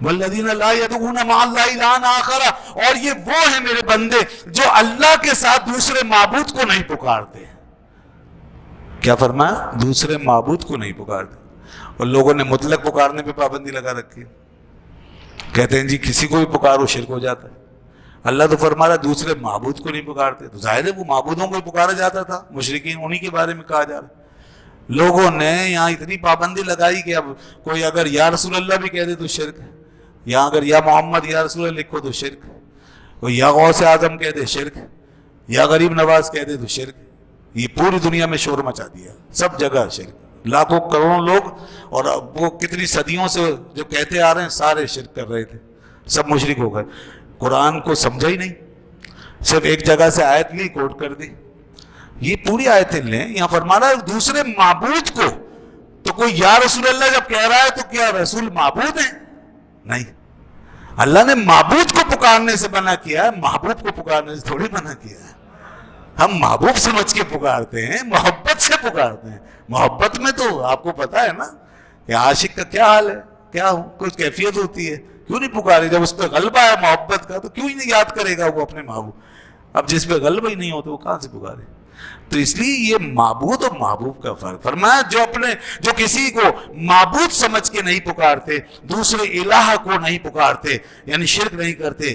والذین لا یدعون مع اللہ الہا آخر، اور یہ وہ ہیں میرے بندے جو اللہ کے ساتھ دوسرے معبود کو نہیں پکارتے. کیا فرمایا؟ دوسرے معبود کو نہیں پکارتے. اور لوگوں نے مطلق پکارنے پہ پابندی لگا رکھی، کہتے ہیں جی کسی کو بھی پکارو شرک ہو جاتا ہے. اللہ تو فرما رہا دوسرے معبود کو نہیں پکارتے. تو ظاہر ہے وہ معبودوں کو ہی پکارا جاتا تھا، مشرکین انہی کے بارے میں کہا جا رہا ہے. لوگوں نے یہاں اتنی پابندی لگائی کہ اب کوئی اگر یا رسول اللہ بھی کہہ دے تو شرک، یا اگر یا محمد یا رسول اللہ لکھو تو شرک، کوئی یا غوث اعظم کہہ دے شرک، یا غریب نواز کہہ دے تو شرک. یہ پوری دنیا میں شور مچا دیا، سب جگہ شرک. لاکھوں کروڑوں لوگ، اور وہ کتنی صدیوں سے جو کہتے آ رہے ہیں سارے شرک کر رہے تھے، سب مشرک ہو گئے. قرآن کو سمجھا ہی نہیں، صرف ایک جگہ سے آیت لی کوٹ کر دی. یہ پوری آیتیں لیں، یہاں فرما رہا ہے دوسرے معبود کو. تو کوئی یا رسول اللہ جب کہہ رہا ہے تو کیا رسول معبود ہیں؟ نہیں، اللہ نے معبود کو پکارنے سے منع کیا ہے، محبوب کو پکارنے سے تھوڑی منع کیا ہے. ہم محبوب سمجھ کے پکارتے ہیں، محبت سے پکارتے ہیں. محبت میں تو آپ کو پتا ہے نا کہ عاشق کا کیا حال ہے، کیا کوئی کیفیت ہوتی ہے. کیوں نہیں پکارے؟ جب اس پہ غلبہ ہے محبت کا تو کیوں ہی نہیں یاد کرے گا وہ اپنے محبوب. اب جس پہ غلبہ ہی نہیں ہوتا وہ کہاں سے پکارے؟ تو اس لیے یہ معبود اور محبوب کا فرق فرمایا. جو کسی کو معبود سمجھ کے نہیں پکارتے، دوسرے الہ کو نہیں پکارتے، یعنی شرک نہیں کرتے،